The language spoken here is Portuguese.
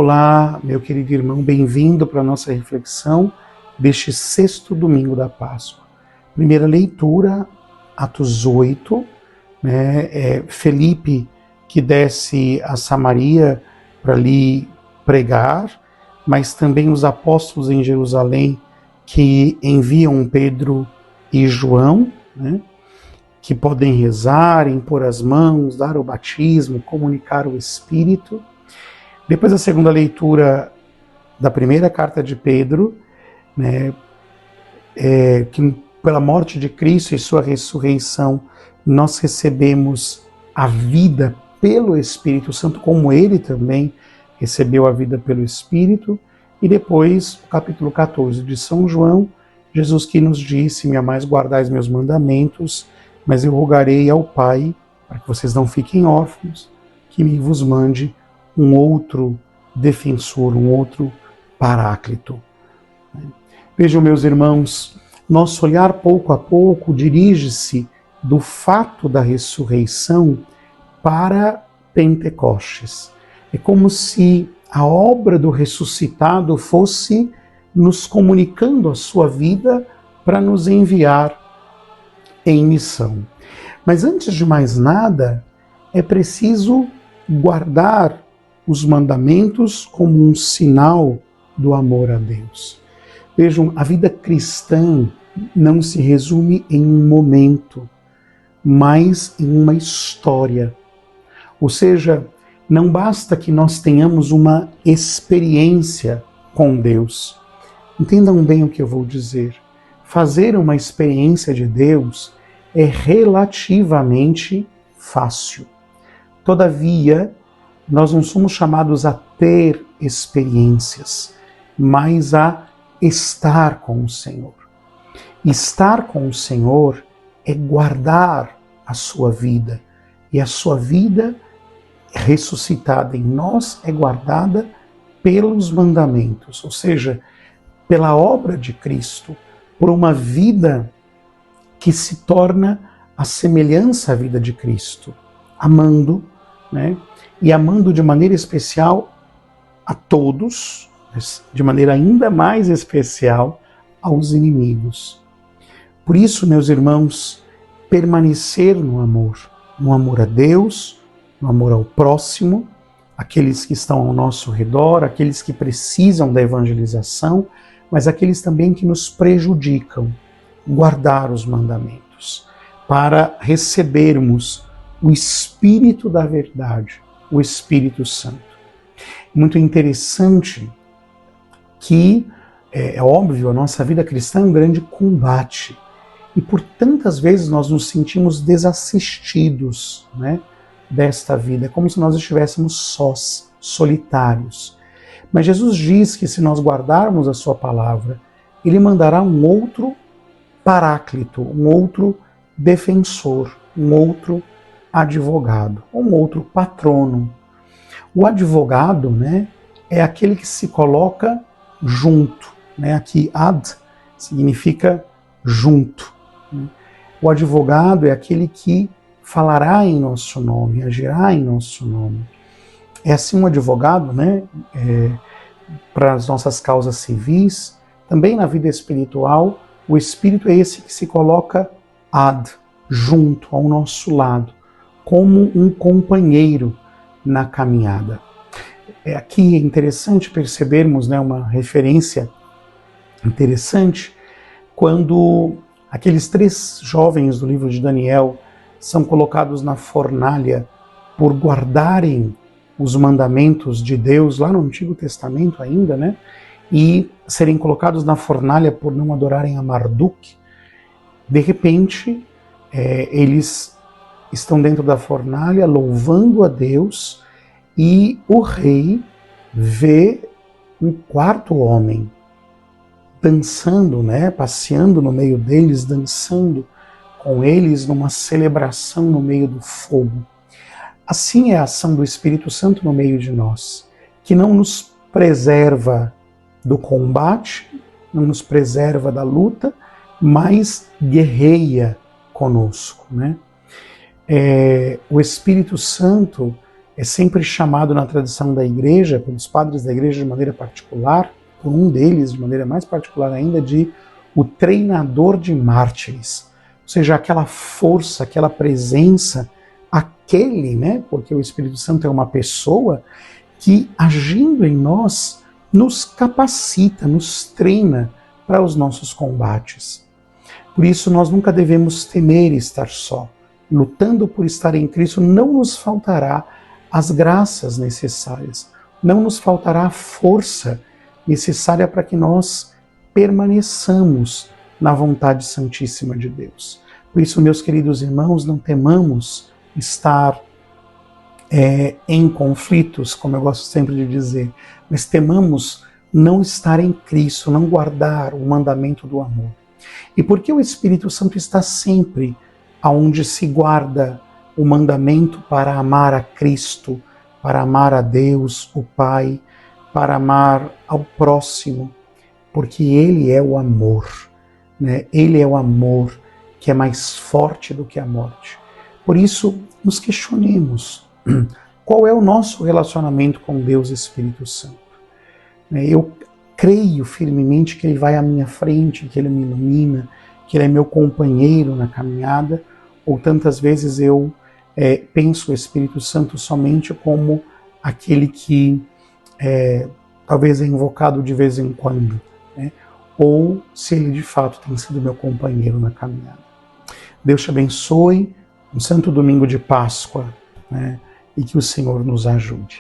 Olá, meu querido irmão, bem-vindo para a nossa reflexão deste sexto domingo da Páscoa. Primeira leitura, Atos 8, Felipe que desce a Samaria para ali pregar, mas também os apóstolos em Jerusalém que enviam Pedro e João, que podem rezar, impor as mãos, dar o batismo, comunicar o Espírito. Depois a segunda leitura da primeira carta de Pedro, que pela morte de Cristo e sua ressurreição nós recebemos a vida pelo Espírito Santo, como ele também recebeu a vida pelo Espírito. E depois o capítulo 14 de São João, Jesus que nos disse: me amais, guardais meus mandamentos, mas eu rogarei ao Pai, para que vocês não fiquem órfãos, que me vos mande um outro defensor, um outro paráclito. Vejam, meus irmãos, nosso olhar pouco a pouco dirige-se do fato da ressurreição para Pentecostes. É como se a obra do ressuscitado fosse nos comunicando a sua vida para nos enviar em missão. Mas antes de mais nada, é preciso guardar os mandamentos como um sinal do amor a Deus. Vejam, a vida cristã não se resume em um momento, mas em uma história. Ou seja, não basta que nós tenhamos uma experiência com Deus. Entendam bem o que eu vou dizer. Fazer uma experiência de Deus é relativamente fácil. Todavia, nós não somos chamados a ter experiências, mas a estar com o Senhor. Estar com o Senhor é guardar a sua vida, e a sua vida ressuscitada em nós é guardada pelos mandamentos, ou seja, pela obra de Cristo, por uma vida que se torna a semelhança à vida de Cristo, amando, e amando de maneira especial a todos, mas de maneira ainda mais especial aos inimigos. Por isso, meus irmãos, permanecer no amor a Deus, no amor ao próximo, aqueles que estão ao nosso redor, aqueles que precisam da evangelização, mas aqueles também que nos prejudicam, guardar os mandamentos, para recebermos o Espírito da verdade, o Espírito Santo. Muito interessante que, é óbvio, a nossa vida cristã é um grande combate. E por tantas vezes nós nos sentimos desassistidos, desta vida. É como se nós estivéssemos sós, solitários. Mas Jesus diz que se nós guardarmos a sua palavra, ele mandará um outro paráclito, um outro defensor, um outro advogado, um outro patrono. O advogado, é aquele que se coloca junto, Aqui ad significa junto. O advogado é aquele que falará em nosso nome, agirá em nosso nome. É assim um advogado, para as nossas causas civis, também na vida espiritual, o Espírito é esse que se coloca ad, junto, ao nosso lado, como um companheiro na caminhada. Aqui é interessante percebermos uma referência interessante quando aqueles 3 jovens do livro de Daniel são colocados na fornalha por guardarem os mandamentos de Deus lá no Antigo Testamento ainda, e serem colocados na fornalha por não adorarem a Marduk. De repente, eles estão dentro da fornalha louvando a Deus e o rei vê um 4º homem dançando, passeando no meio deles, dançando com eles numa celebração no meio do fogo. Assim é a ação do Espírito Santo no meio de nós, que não nos preserva do combate, não nos preserva da luta, mas guerreia conosco. O Espírito Santo é sempre chamado na tradição da igreja, pelos padres da igreja de maneira particular, por um deles de maneira mais particular ainda, de o treinador de mártires. Ou seja, aquela força, aquela presença, aquele, né, porque o Espírito Santo é uma pessoa que, agindo em nós, nos capacita, nos treina para os nossos combates. Por isso, nós nunca devemos temer estar só. Lutando por estar em Cristo, não nos faltará as graças necessárias, não nos faltará a força necessária para que nós permaneçamos na vontade santíssima de Deus. Por isso, meus queridos irmãos, não temamos estar em conflitos, como eu gosto sempre de dizer, mas temamos não estar em Cristo, não guardar o mandamento do amor. E porque o Espírito Santo está sempre aonde se guarda o mandamento para amar a Cristo, para amar a Deus, o Pai, para amar ao próximo, porque Ele é o amor, né? Ele é o amor que é mais forte do que a morte. Por isso, nos questionemos qual é o nosso relacionamento com Deus e Espírito Santo. Eu creio firmemente que Ele vai à minha frente, que Ele me ilumina, que Ele é meu companheiro na caminhada, ou tantas vezes eu penso o Espírito Santo somente como aquele que talvez é invocado de vez em quando, né? Ou se Ele de fato tem sido meu companheiro na caminhada. Deus te abençoe, um santo domingo de Páscoa, né? E que o Senhor nos ajude.